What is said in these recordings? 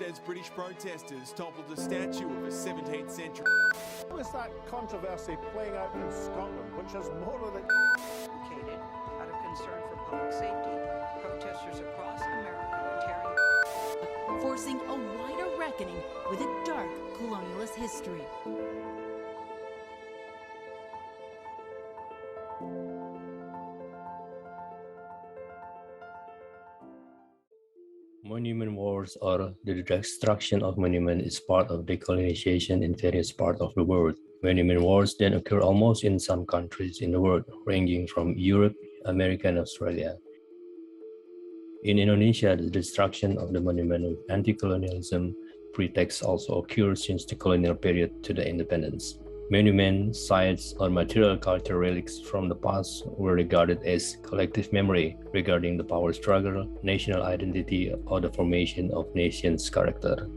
as British protesters toppled a statue of a 17th century. How is that controversy playing out in Scotland, which has more of the... Located out of concern for public safety, protesters across America are tearing... forcing a wider reckoning with a dark colonialist history. Monument wars, or the destruction of monuments, is part of decolonization in various parts of the world. Monument wars then occur almost in some countries in the world, ranging from Europe, America, and Australia. In Indonesia, the destruction of the monument with anti-colonialism pretext also occurs since the colonial period to the independence. Monuments, sites, or material culture relics from the past were regarded as collective memory regarding the power struggle, national identity, or the formation of nation's character.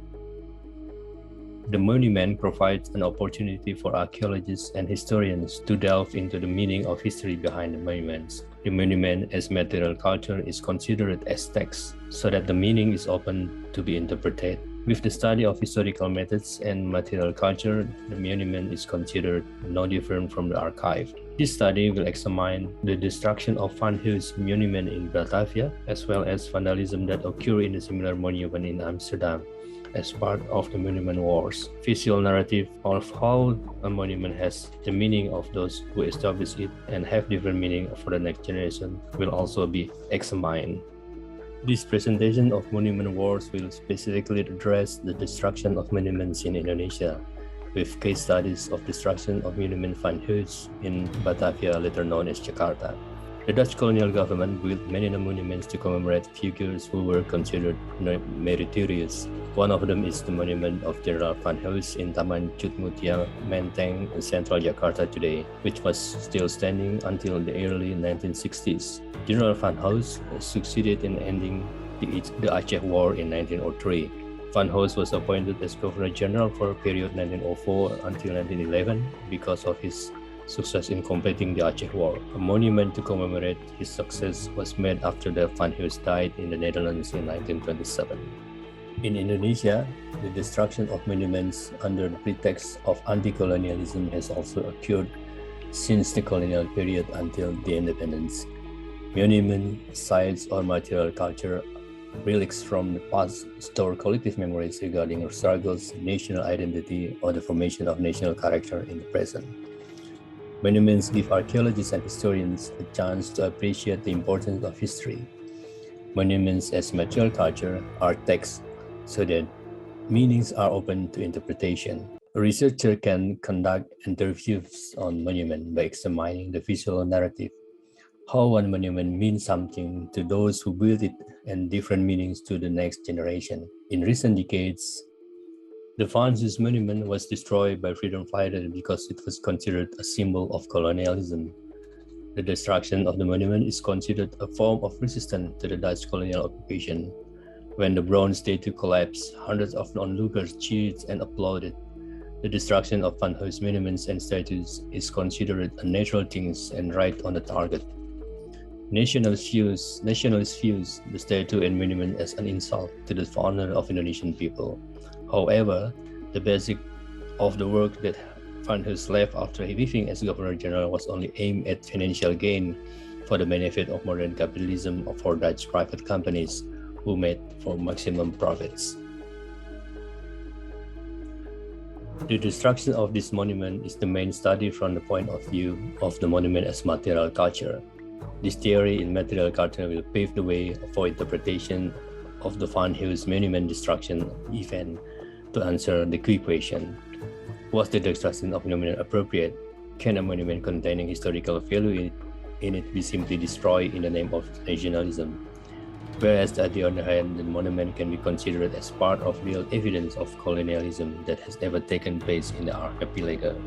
The monument provides an opportunity for archaeologists and historians to delve into the meaning of history behind the monuments. The monument as material culture is considered as text, so that the meaning is open to be interpreted. With the study of historical methods and material culture, the monument is considered no different from the archive. This study will examine the destruction of Van Heutsz Monument in Batavia, as well as vandalism that occurred in a similar monument in Amsterdam, as part of the monument wars. Visual narrative of how a monument has the meaning of those who established it and have different meaning for the next generation will also be examined. This presentation of monument wars will specifically address the destruction of monuments in Indonesia, with case studies of destruction of monument Van Heutsz in Batavia, later known as Jakarta. The Dutch colonial government built many monuments to commemorate figures who were considered meritorious. One of them is the monument of General Van Heutsz in Taman Cut Mutia, Menteng, central Jakarta today, which was still standing until the early 1960s. General Van Heutsz succeeded in ending the Aceh War in 1903. Van Heutsz was appointed as Governor General for a period 1904 until 1911 because of his success in completing the Aceh War. A monument to commemorate his success was made after the Van Heutsz died in the Netherlands in 1927. In Indonesia, the destruction of monuments under the pretext of anti-colonialism has also occurred since the colonial period until the independence. Monuments, sites, or material culture relics from the past store collective memories regarding our struggles, national identity, or the formation of national character in the present. Monuments give archaeologists and historians a chance to appreciate the importance of history. Monuments as material culture are text, so that meanings are open to interpretation. A researcher can conduct interviews on monument by examining the visual narrative, how one monument means something to those who built it and different meanings to the next generation. In recent decades, the Van Heutsz Monument was destroyed by freedom fighters because it was considered a symbol of colonialism. The destruction of the monument is considered a form of resistance to the Dutch colonial occupation. When the bronze statue collapsed, hundreds of onlookers cheered and applauded. The destruction of Van Heutsz monuments and statues is considered a natural thing and right on the target. Nationalists views the statue and monument as an insult to the honor of Indonesian people. However, the basic of the work that Van Heutsz left after leaving as Governor General was only aimed at financial gain for the benefit of modern capitalism for Dutch private companies who made for maximum profits. The destruction of this monument is the main study from the point of view of the monument as material culture. This theory in material culture will pave the way for interpretation of the Van Heutsz monument destruction event to answer the key question: was the destruction of monument appropriate? Can a monument containing historical value in it be simply destroyed in the name of nationalism? Whereas on the other hand, the monument can be considered as part of real evidence of colonialism that has ever taken place in the archipelago.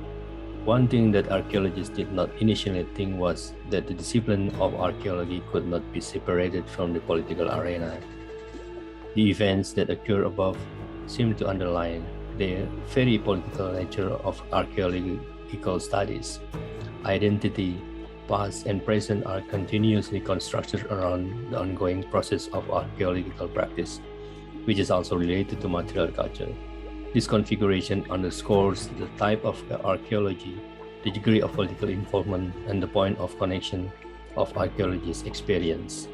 One thing that archaeologists did not initially think was that the discipline of archaeology could not be separated from the political arena. The events that occur above seem to underline the very political nature of archaeological studies. Identity, past and present are continuously constructed around the ongoing process of archaeological practice. which is also related to material culture. This configuration underscores the type of archaeology, the degree of political involvement, and the point of connection of archaeologists' experience.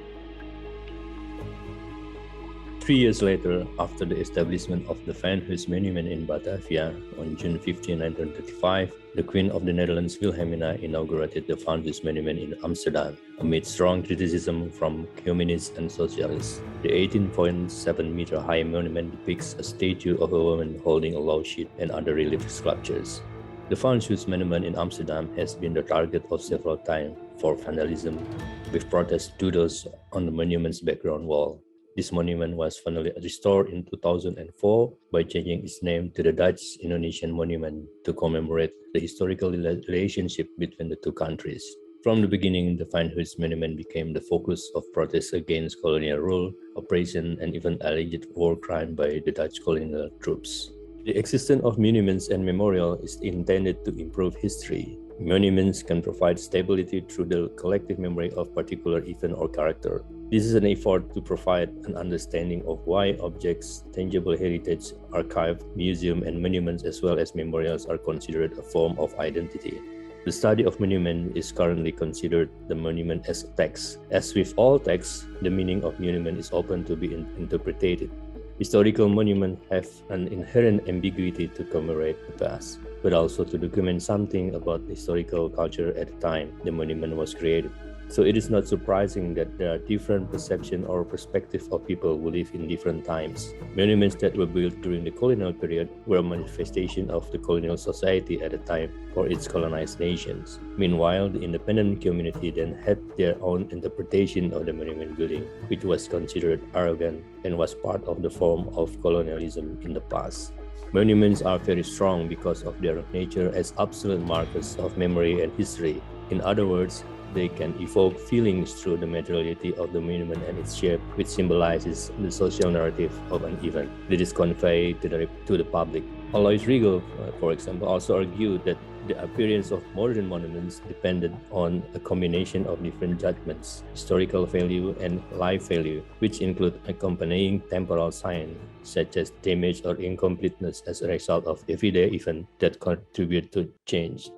3 years later, after the establishment of the Heutsz Monument in Batavia on June 15, 1935, the Queen of the Netherlands Wilhelmina inaugurated the Heutsz Monument in Amsterdam, amid strong criticism from communists and socialists. The 18.7-meter high monument depicts a statue of a woman holding a law sheet and other relief sculptures. The Heutsz Monument in Amsterdam has been the target of several times for vandalism, with protest doodles on the monument's background wall. This monument was finally restored in 2004 by changing its name to the Dutch Indonesian Monument to commemorate the historical relationship between the two countries. From the beginning, the Heutsz Monument became the focus of protests against colonial rule, oppression, and even alleged war crime by the Dutch colonial troops. The existence of monuments and memorials is intended to improve history. Monuments can provide stability through the collective memory of particular event or character. This is an effort to provide an understanding of why objects, tangible heritage, archive, museum, and monuments as well as memorials are considered a form of identity. The study of monument is currently considered the monument as a text. As with all texts, the meaning of monument is open to be interpreted. Historical monuments have an inherent ambiguity to commemorate the past, but also to document something about historical culture at the time the monument was created. So it is not surprising that there are different perceptions or perspectives of people who live in different times. Monuments that were built during the colonial period were a manifestation of the colonial society at the time for its colonized nations. Meanwhile, the independent community then had their own interpretation of the monument building, which was considered arrogant and was part of the form of colonialism in the past. Monuments are very strong because of their nature as absolute markers of memory and history. In other words, they can evoke feelings through the materiality of the monument and its shape, which symbolizes the social narrative of an event that is conveyed to the public. Alois Riegel, for example, also argued that the appearance of modern monuments depended on a combination of different judgments, historical value and life value, which include accompanying temporal signs, such as damage or incompleteness as a result of everyday events that contribute to change.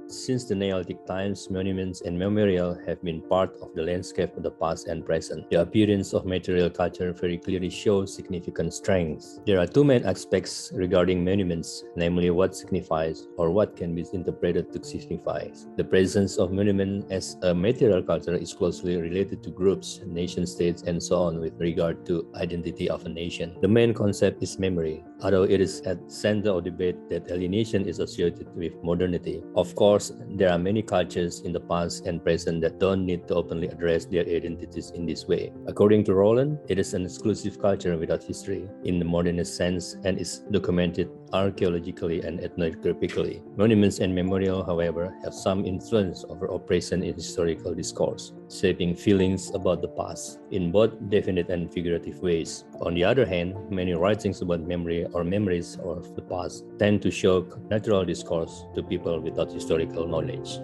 Since the Neolithic times, monuments and memorials have been part of the landscape of the past and present. The appearance of material culture very clearly shows significant strengths. There are two main aspects regarding monuments, namely what signifies or what can be interpreted to signify. The presence of monuments as a material culture is closely related to groups, nation-states, and so on with regard to identity of a nation. The main concept is memory, although it is at the center of debate that alienation is associated with modernity. Of course, there are many cultures in the past and present that don't need to openly address their identities in this way. According to Roland, it is an exclusive culture without history in the modernist sense and is documented archaeologically and ethnographically. Monuments and memorials, however, have some influence over oppression in historical discourse, shaping feelings about the past in both definite and figurative ways. On the other hand, many writings about memory or memories of the past tend to show natural discourse to people without historical knowledge.